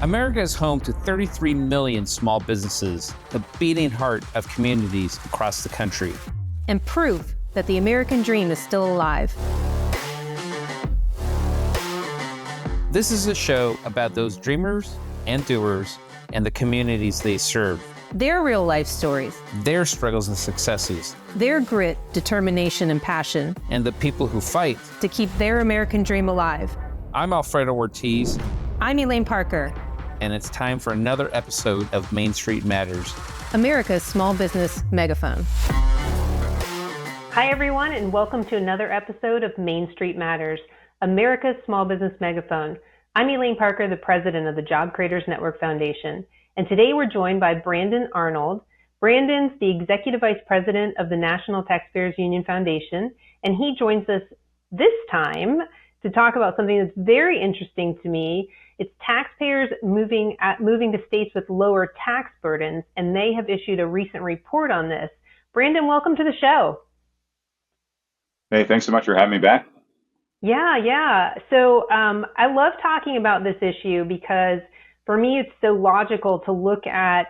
America is home to 33 million small businesses, the beating heart of communities across the country. And proof that the American dream is still alive. This is a show about those dreamers and doers and the communities they serve. Their real life stories. Their struggles and successes. Their grit, determination, and passion. And the people who fight to keep their American dream alive. I'm Alfredo Ortiz. I'm Elaine Parker. And it's time for another episode of Main Street Matters, America's small business megaphone. Hi, everyone, and welcome to another episode of Main Street Matters, America's small business megaphone. I'm Elaine Parker, the president of the Job Creators Network Foundation. And today we're joined by Brandon Arnold. Brandon's the executive vice president of the National Taxpayers Union Foundation, and he joins us this time to talk about something that's very interesting to me. It's taxpayers moving to states with lower tax burdens, and they have issued a recent report on this. Brandon, welcome to the show. Hey, thanks so much for having me back. Yeah. So I love talking about this issue because for me, it's so logical to look at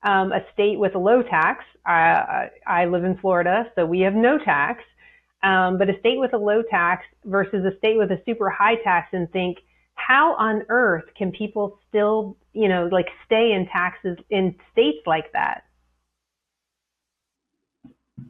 a state with a low tax. I live in Florida, so we have no tax, but a state with a low tax versus a state with a super high tax, and think, how on earth can people still, stay in taxes in states like that?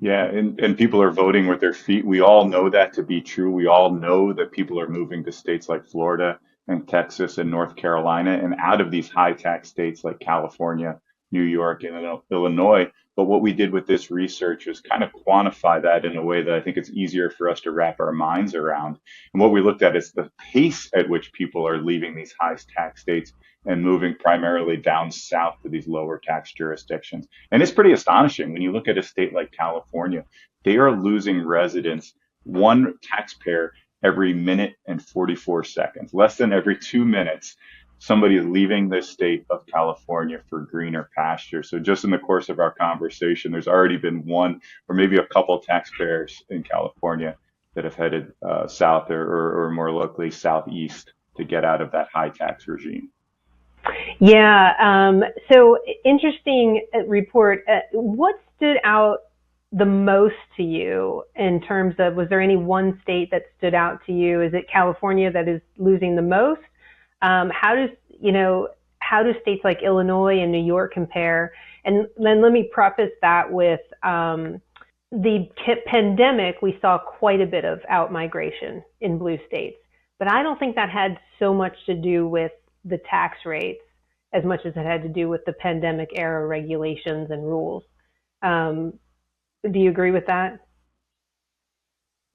Yeah, and people are voting with their feet. We all know that to be true. We all know that people are moving to states like Florida and Texas and North Carolina and out of these high tax states like California, New York, and Illinois. But what we did with this research is kind of quantify that in a way that I think it's easier for us to wrap our minds around. And what we looked at is the pace at which people are leaving these high tax states and moving primarily down south to these lower tax jurisdictions. And it's pretty astonishing. When you look at a state like California, they are losing residents, one taxpayer every minute and 44 seconds, less than every 2 minutes. Somebody is leaving the state of California for greener pasture. So just in the course of our conversation, there's already been one or maybe a couple taxpayers in California that have headed south or more locally southeast to get out of that high tax regime. Yeah. So interesting report. What stood out the most to you in terms of, was there any one state that stood out to you? Is it California that is losing the most? How do states like Illinois and New York compare? And then let me preface that with the pandemic. We saw quite a bit of out-migration in blue states, but I don't think that had so much to do with the tax rates as much as it had to do with the pandemic era regulations and rules. Do you agree with that?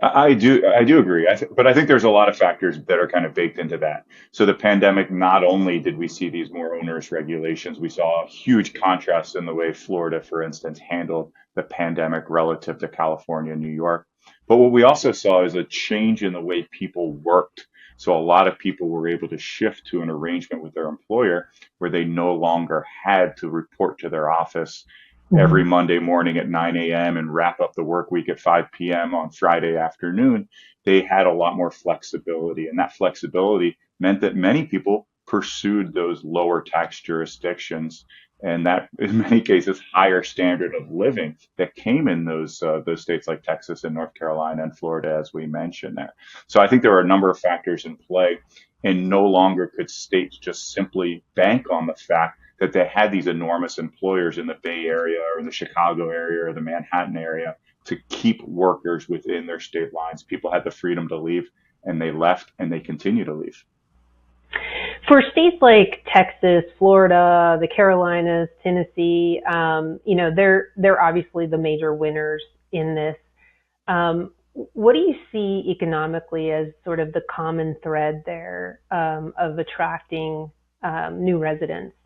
I do agree. But I think there's a lot of factors that are kind of baked into that. So the pandemic, not only did we see these more onerous regulations, we saw a huge contrast in the way Florida, for instance, handled the pandemic relative to California and New York. But what we also saw is a change in the way people worked. So a lot of people were able to shift to an arrangement with their employer where they no longer had to report to their office every Monday morning at 9 a.m. and wrap up the work week at 5 p.m. on Friday afternoon. They had a lot more flexibility, and that flexibility meant that many people pursued those lower tax jurisdictions, and that in many cases higher standard of living that came in those states like Texas and North Carolina and Florida, as we mentioned there. So I think there are a number of factors in play, and no longer could states just simply bank on the fact that they had these enormous employers in the Bay Area or in the Chicago area or the Manhattan area to keep workers within their state lines. People had the freedom to leave, and they left, and they continue to leave. For states like Texas, Florida, the Carolinas, Tennessee, they're obviously the major winners in this. What do you see economically as sort of the common thread there of attracting new residents?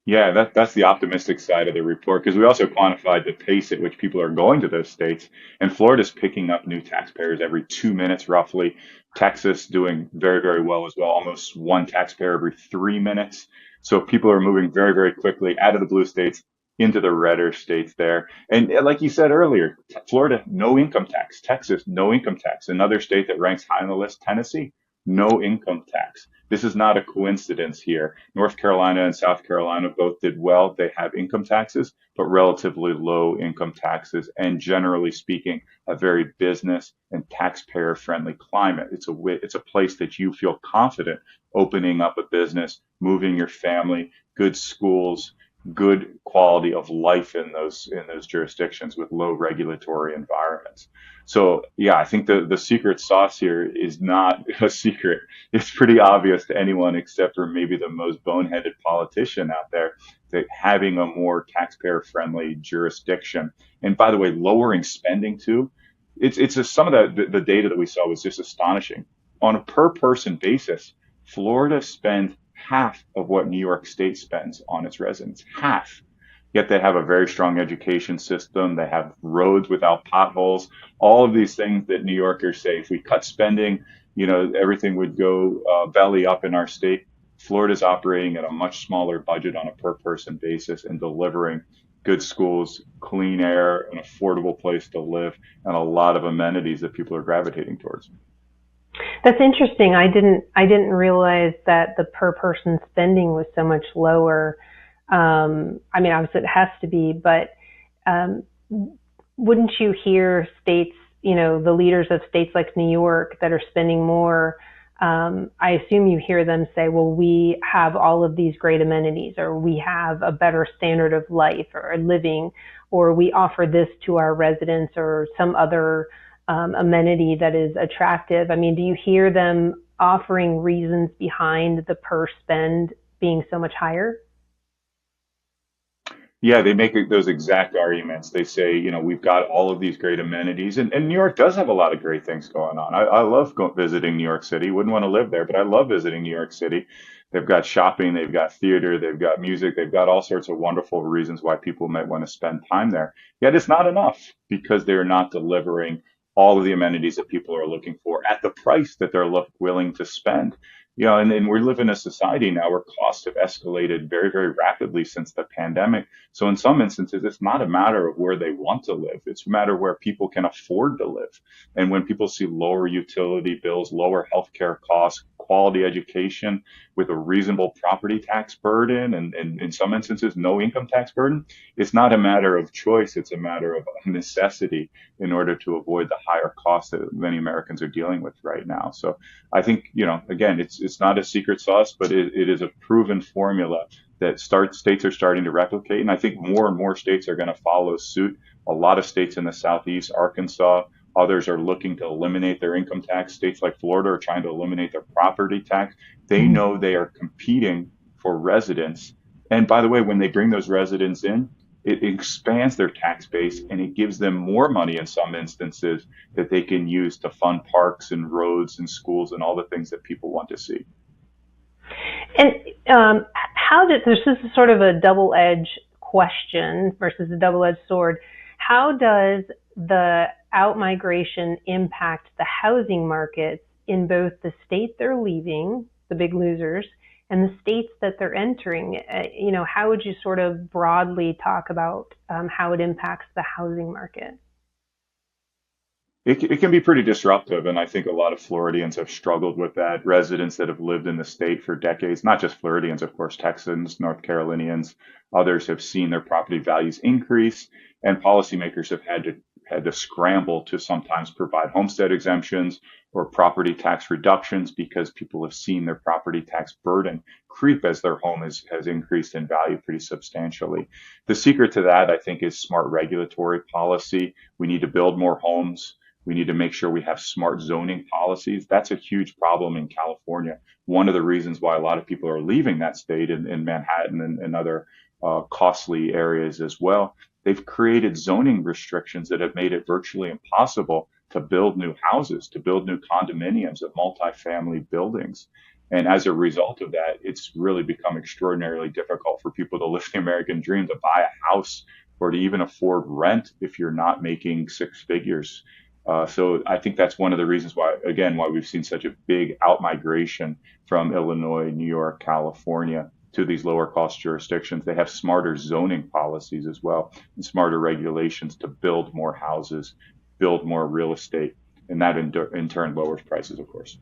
Yeah, that's the optimistic side of the report, because we also quantified the pace at which people are going to those states. And Florida's picking up new taxpayers every 2 minutes, roughly. Texas doing very, very well as well, almost one taxpayer every 3 minutes. So people are moving very, very quickly out of the blue states into the redder states there. And like you said earlier, Florida, no income tax. Texas, no income tax. Another state that ranks high on the list, Tennessee, no income tax. This is not a coincidence here. North Carolina and South Carolina both did well. They have income taxes, but relatively low income taxes, and generally speaking, a very business and taxpayer friendly climate. It's a place that you feel confident opening up a business, moving your family, good schools, good quality of life in those jurisdictions with low regulatory environments. So yeah, I think the secret sauce here is not a secret. It's pretty obvious to anyone except for maybe the most boneheaded politician out there that having a more taxpayer friendly jurisdiction, and by the way, lowering spending too. It's just some of the data that we saw was just astonishing. On a per person basis, Florida spends half of what New York State spends on its residents. Half. Yet they have a very strong education system. They have roads without potholes. All of these things that New Yorkers say, if we cut spending, everything would go belly up in our state. Florida's operating at a much smaller budget on a per person basis and delivering good schools, clean air, an affordable place to live, and a lot of amenities that people are gravitating towards. That's interesting. I didn't realize that the per person spending was so much lower. I mean, obviously it has to be, but um, wouldn't you hear states, the leaders of states like New York that are spending more? I assume you hear them say, well, we have all of these great amenities, or we have a better standard of life or living, or we offer this to our residents, or some other amenity that is attractive. I mean, do you hear them offering reasons behind the per spend being so much higher? Yeah, they make those exact arguments. They say, we've got all of these great amenities, and New York does have a lot of great things going on. I love visiting New York City. Wouldn't want to live there, but I love visiting New York City. They've got shopping, they've got theater, they've got music, they've got all sorts of wonderful reasons why people might want to spend time there. Yet it's not enough because they're not delivering all of the amenities that people are looking for at the price that they're willing to spend. And we live in a society now where costs have escalated very, very rapidly since the pandemic. So in some instances, it's not a matter of where they want to live. It's a matter where people can afford to live. And when people see lower utility bills, lower healthcare costs, quality education with a reasonable property tax burden, and in some instances, no income tax burden, it's not a matter of choice. It's a matter of necessity in order to avoid the higher costs that many Americans are dealing with right now. So I think, again, it's not a secret sauce, but it is a proven formula that states are starting to replicate. And I think more and more states are going to follow suit. A lot of states in the Southeast, Arkansas, others are looking to eliminate their income tax. States like Florida are trying to eliminate their property tax. They know they are competing for residents. And by the way, when they bring those residents in, it expands their tax base and it gives them more money in some instances that they can use to fund parks and roads and schools and all the things that people want to see. And this is sort of a double-edged question versus a double-edged sword. How does the outmigration impact the housing markets in both the state they're leaving, the big losers, and the states that they're entering? How would you sort of broadly talk about how it impacts the housing market? It can be pretty disruptive, and I think a lot of Floridians have struggled with that. Residents that have lived in the state for decades, not just Floridians, of course, Texans, North Carolinians, others have seen their property values increase, and policymakers have had to scramble to sometimes provide homestead exemptions or property tax reductions because people have seen their property tax burden creep as their home has increased in value pretty substantially. The secret to that, I think, is smart regulatory policy. We need to build more homes. We need to make sure we have smart zoning policies. That's a huge problem in California. One of the reasons why a lot of people are leaving that state in Manhattan and other costly areas as well. They've created zoning restrictions that have made it virtually impossible to build new houses, to build new condominiums of multifamily buildings. And as a result of that, it's really become extraordinarily difficult for people to live the American dream, to buy a house or to even afford rent if you're not making six figures. So I think that's one of the reasons why we've seen such a big outmigration from Illinois, New York, California to these lower cost jurisdictions. They have smarter zoning policies as well and smarter regulations to build more houses, build more real estate, and that in turn lowers prices, of course.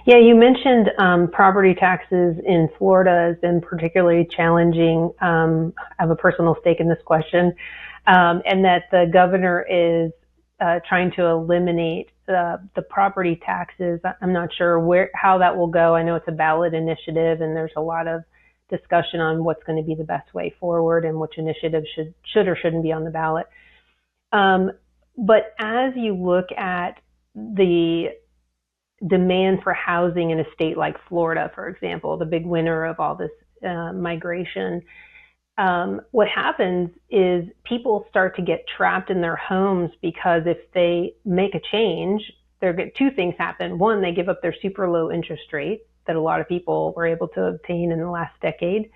Yeah, you mentioned property taxes in Florida has been particularly challenging. I have a personal stake in this question, and that the governor is trying to eliminate the property taxes. I'm not sure how that will go. I know it's a ballot initiative, and there's a lot of discussion on what's going to be the best way forward and which initiatives should or shouldn't be on the ballot. Um, but as you look at the demand for housing in a state like Florida, for example, the big winner of all this migration, what happens is people start to get trapped in their homes because if they make a change, two things happen. One, they give up their super low interest rate that a lot of people were able to obtain in the last decade.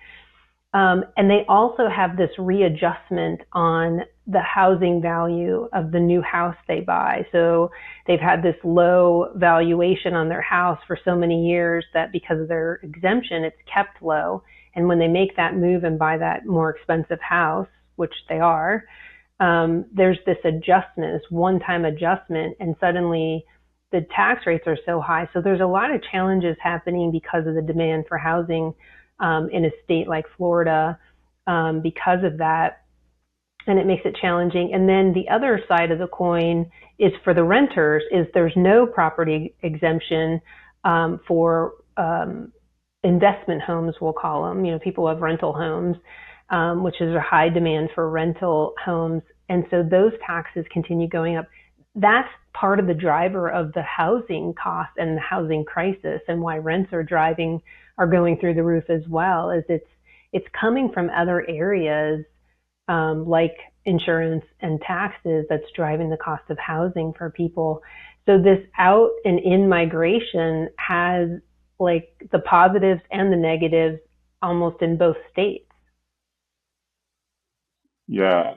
And they also have this readjustment on the housing value of the new house they buy. So they've had this low valuation on their house for so many years that because of their exemption, it's kept low. And when they make that move and buy that more expensive house, which they are, there's this adjustment, this one-time adjustment, and suddenly the tax rates are so high. So there's a lot of challenges happening because of the demand for housing in a state like Florida because of that, and it makes it challenging. And then the other side of the coin is for the renters, is there's no property exemption for investment homes, we'll call them. You know, people have rental homes, which is a high demand for rental homes, and so those taxes continue going up. That's part of the driver of the housing cost and the housing crisis, and why rents are going through the roof as well, is it's coming from other areas like insurance and taxes that's driving the cost of housing for people. So this out and in migration has like the positives and the negatives almost in both states. Yeah,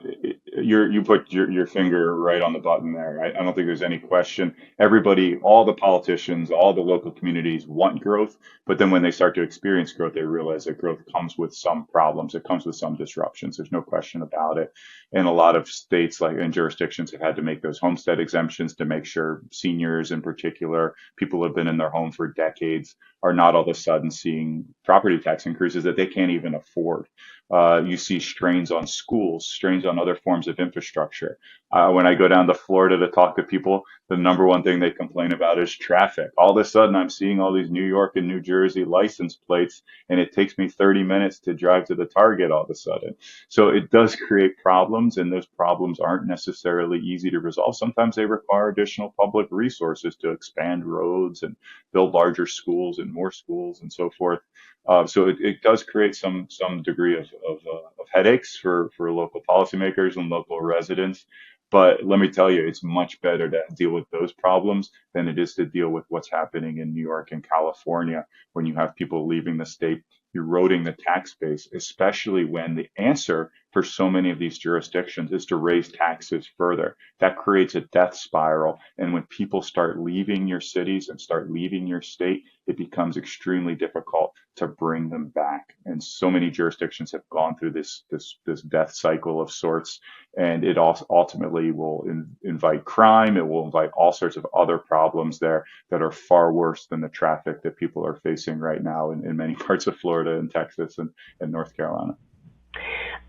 you put your finger right on the button there. I don't think there's any question. Everybody, all the politicians, all the local communities want growth, but then when they start to experience growth, they realize that growth comes with some problems. It comes with some disruptions. There's no question about it. And a lot of states like and jurisdictions have had to make those homestead exemptions to make sure seniors in particular, people who have been in their home for decades, are not all of a sudden seeing property tax increases that they can't even afford. You see strains on schools, strains on other forms of infrastructure. When I go down to Florida to talk to people, the number one thing they complain about is traffic. All of a sudden, I'm seeing all these New York and New Jersey license plates, and it takes me 30 minutes to drive to the Target all of a sudden. So it does create problems, and those problems aren't necessarily easy to resolve. Sometimes they require additional public resources to expand roads and build larger schools and more schools and so forth. So it does create some degree of headaches for local policymakers and local residents. But let me tell you, it's much better to deal with those problems than it is to deal with what's happening in New York and California when you have people leaving the state, eroding the tax base, especially when the answer for so many of these jurisdictions is to raise taxes further. That creates a death spiral. And when people start leaving your cities and start leaving your state, it becomes extremely difficult to bring them back. And so many jurisdictions have gone through this death cycle of sorts, and it also ultimately will invite crime. It will invite all sorts of other problems there that are far worse than the traffic that people are facing right now in many parts of Florida and Texas and North Carolina.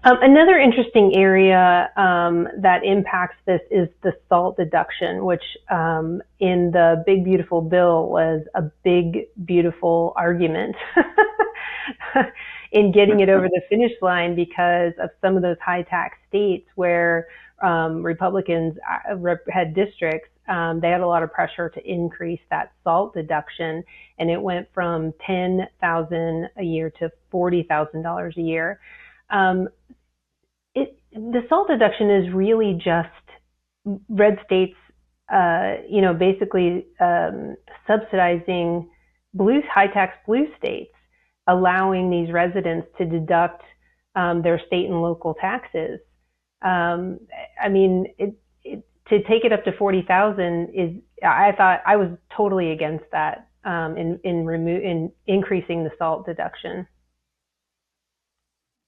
Another interesting area that impacts this is the SALT deduction, which in the Big Beautiful Bill was a big, beautiful argument in getting it over the finish line because of some of those high tax states where Republicans had districts. They had a lot of pressure to increase that SALT deduction, and it went from $10,000 a year to $40,000 a year. The SALT deduction is really just red states, basically subsidizing high tax blue states, allowing these residents to deduct their state and local taxes. To take it up to 40,000 is, I was totally against that in increasing the SALT deduction.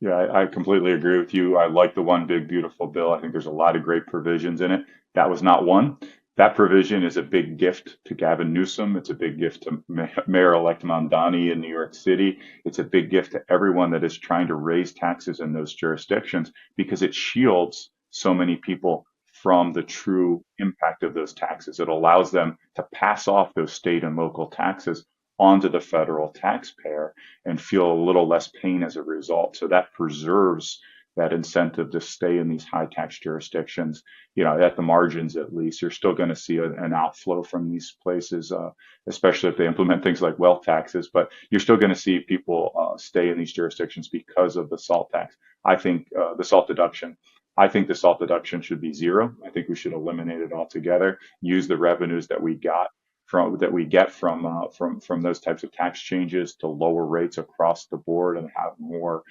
Yeah, I completely agree with you. I like the one big beautiful bill. I think there's a lot of great provisions in it. That was not one. That provision is a big gift to Gavin Newsom. It's a big gift to Mayor-elect Mamdani in New York City. It's a big gift to everyone that is trying to raise taxes in those jurisdictions because it shields so many people from the true impact of those taxes. It allows them to pass off those state and local taxes onto the federal taxpayer and feel a little less pain as a result. So that preserves that incentive to stay in these high tax jurisdictions. At the margins, at least, you're still going to see an outflow from these places, especially if they implement things like wealth taxes. But you're still going to see people stay in these jurisdictions because of the SALT tax. I think the SALT deduction. I think the SALT deduction should be zero. I think we should eliminate it altogether. Use the revenues that we get from those types of tax changes to lower rates across the board and have more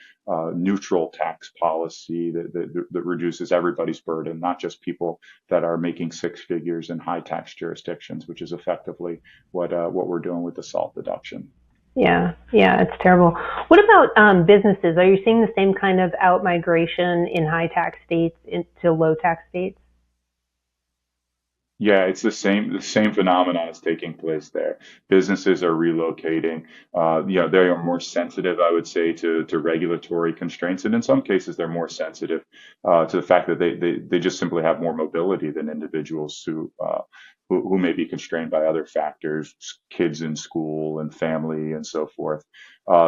neutral tax policy that reduces everybody's burden, not just people that are making six figures in high tax jurisdictions, which is effectively what we're doing with the SALT deduction. Yeah, yeah, it's terrible. What about businesses? Are you seeing the same kind of out migration in high tax states into low tax states? Yeah, it's the same phenomenon is taking place there. Businesses are relocating. They are more sensitive, I would say, to regulatory constraints, and in some cases, they're more sensitive to the fact that they just simply have more mobility than individuals who may be constrained by other factors, kids in school and family and so forth.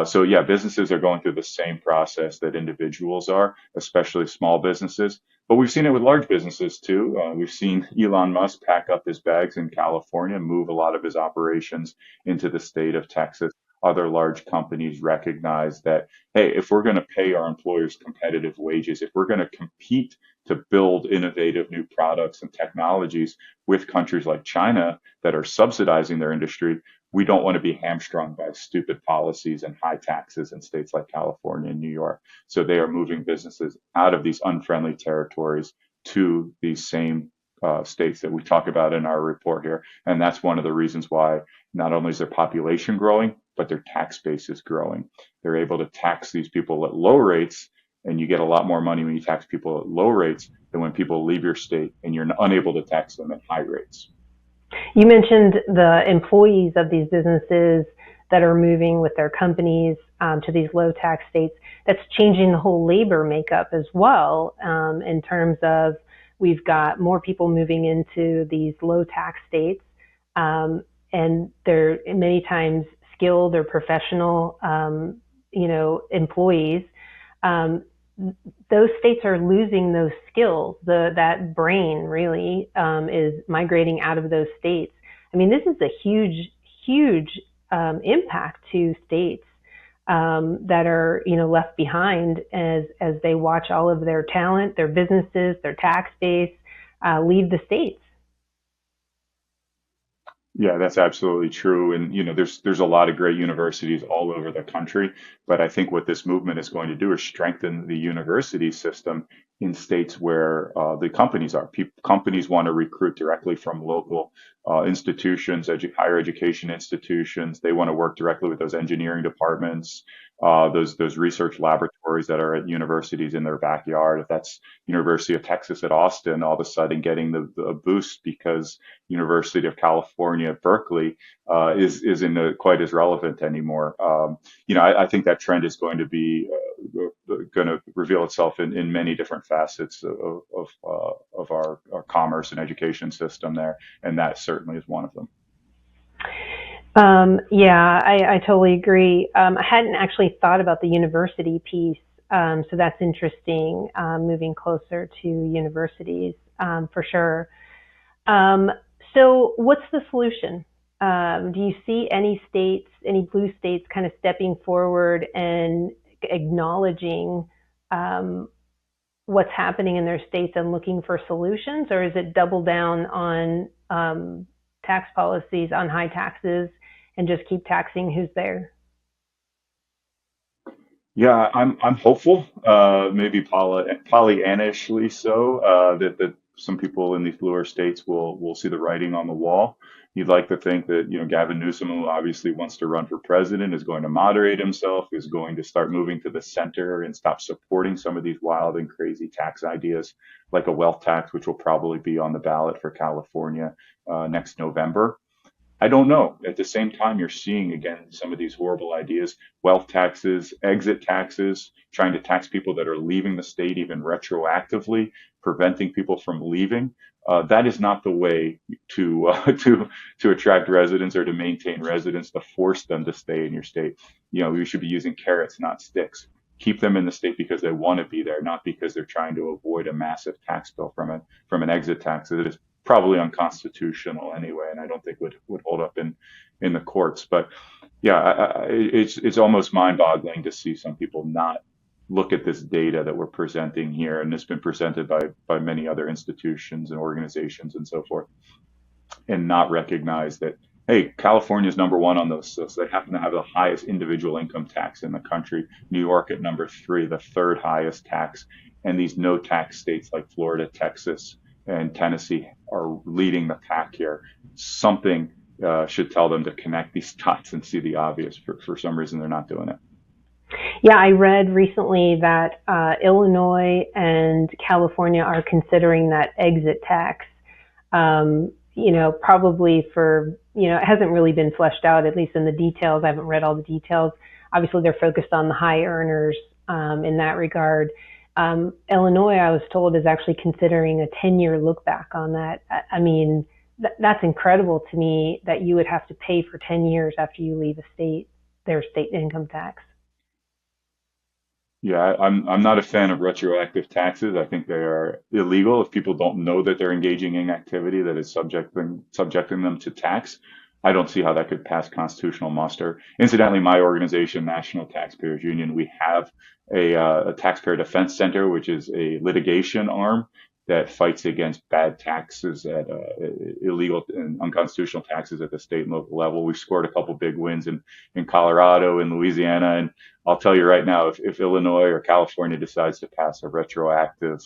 So yeah, businesses are going through the same process that individuals are, especially small businesses. But we've seen it with large businesses too. We've seen Elon Musk pack up his bags in California, move a lot of his operations into the state of Texas. Other large companies recognize that, hey, if we're going to pay our employers competitive wages, if we're going to compete to build innovative new products and technologies with countries like China that are subsidizing their industry, we don't want to be hamstrung by stupid policies and high taxes in states like California and New York. So they are moving businesses out of these unfriendly territories to these same states that we talk about in our report here. And that's one of the reasons why not only is their population growing, but their tax base is growing. They're able to tax these people at low rates, and you get a lot more money when you tax people at low rates than when people leave your state and you're unable to tax them at high rates. You mentioned the employees of these businesses that are moving with their companies to these low tax states. That's changing the whole labor makeup as well, in terms of we've got more people moving into these low tax states, and they're many times skilled or professional, employees. Um, those states are losing those skills. That brain really is migrating out of those states. I mean, this is a huge, huge impact to states that are left behind as they watch all of their talent, their businesses, their tax base leave the states. Yeah, that's absolutely true. And there's a lot of great universities all over the country, but I think what this movement is going to do is strengthen the university system in states where the companies are. Companies want to recruit directly from local institutions, higher education institutions. They want to work directly with those engineering departments, those research laboratories that are at universities in their backyard. If that's University of Texas at Austin, all of a sudden getting the boost because University of California at Berkeley isn't quite as relevant anymore. I think that trend is going to be going to reveal itself in many different facets of our commerce and education system there, and that certainly is one of them. Yeah, I totally agree. I hadn't actually thought about the university piece, so that's interesting. Moving closer to universities, for sure. Um, so, what's the solution? Do you see any states, any blue states, kind of stepping forward and acknowledging um, what's happening in their states and looking for solutions, or is it double down on tax policies on high taxes and just keep taxing who's there? Yeah, I'm hopeful, maybe Pollyannishly so, that some people in these bluer states will see the writing on the wall. You'd like to think that, Gavin Newsom, who obviously wants to run for president, is going to moderate himself, is going to start moving to the center and stop supporting some of these wild and crazy tax ideas, like a wealth tax, which will probably be on the ballot for California next November. I don't know. At the same time, you're seeing, again, some of these horrible ideas, wealth taxes, exit taxes, trying to tax people that are leaving the state even retroactively, preventing people from leaving. That is not the way to to attract residents or to maintain residents, to force them to stay in your state. We should be using carrots, not sticks. Keep them in the state because they want to be there, not because they're trying to avoid a massive tax bill from an exit tax that is probably unconstitutional anyway, and I don't think would hold up in the courts. But yeah, it's almost mind-boggling to see some people not look at this data that we're presenting here, and it's been presented by many other institutions and organizations and so forth, and not recognize that, hey, California is number one on those. So they happen to have the highest individual income tax in the country. New York at number 3, the third highest tax, and these no tax states like Florida, Texas, and Tennessee are leading the pack here. Something should tell them to connect these dots and see the obvious. For some reason, they're not doing it. Yeah, I read recently that Illinois and California are considering that exit tax. Probably for, it hasn't really been fleshed out, at least in the details. I haven't read all the details. Obviously, they're focused on the high earners in that regard. Illinois, I was told, is actually considering a 10-year look back on that. I mean, that's incredible to me that you would have to pay for 10 years after you leave a state, their state income tax. Yeah, I'm not a fan of retroactive taxes. I think they are illegal if people don't know that they're engaging in activity that is subjecting them to tax. I don't see how that could pass constitutional muster. Incidentally, my organization, National Taxpayers Union, we have a taxpayer defense center, which is a litigation arm that fights against bad taxes at illegal and unconstitutional taxes at the state and local level. We've scored a couple big wins in Colorado and Louisiana. And I'll tell you right now, if Illinois or California decides to pass a retroactive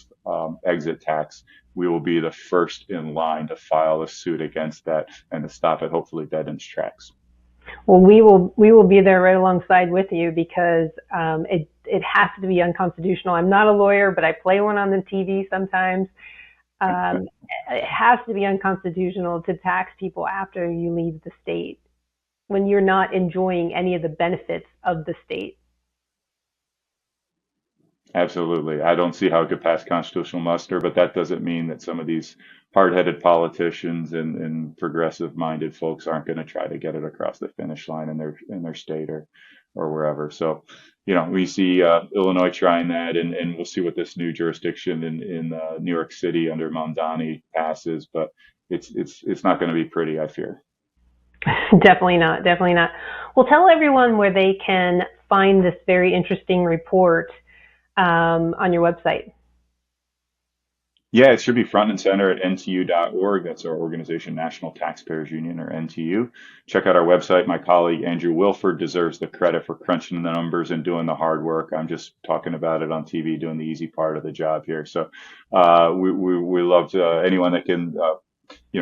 exit tax, we will be the first in line to file a suit against that and to stop it, hopefully dead in its tracks. Well, we will be there right alongside with you because it has to be unconstitutional. I'm not a lawyer, but I play one on the TV sometimes. It has to be unconstitutional to tax people after you leave the state when you're not enjoying any of the benefits of the state. Absolutely. I don't see how it could pass constitutional muster, but that doesn't mean that some of these hard-headed politicians and progressive-minded folks aren't going to try to get it across the finish line in their state or wherever. So, we see Illinois trying that, and we'll see what this new jurisdiction in New York City under Mamdani passes. But it's not going to be pretty, I fear. Definitely not. Definitely not. Well, tell everyone where they can find this very interesting report on your website. Yeah, it should be front and center at ntu.org. That's our organization, National Taxpayers Union, or NTU. Check out our website. My colleague, Andrew Wilford, deserves the credit for crunching the numbers and doing the hard work. I'm just talking about it on TV, doing the easy part of the job here. So we love anyone that can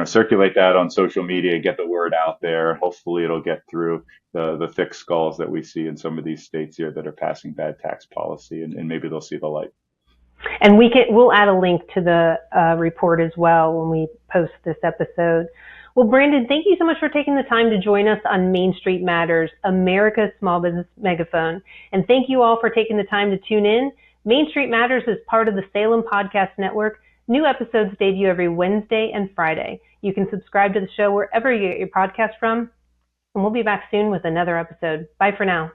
circulate that on social media, get the word out there. Hopefully it'll get through the thick skulls that we see in some of these states here that are passing bad tax policy, and maybe they'll see the light. And we'll add a link to the report as well when we post this episode. Well, Brandon, thank you so much for taking the time to join us on Main Street Matters, America's small business megaphone. And thank you all for taking the time to tune in. Main Street Matters is part of the Salem Podcast Network. New episodes debut every Wednesday and Friday. You can subscribe to the show wherever you get your podcast from. And we'll be back soon with another episode. Bye for now.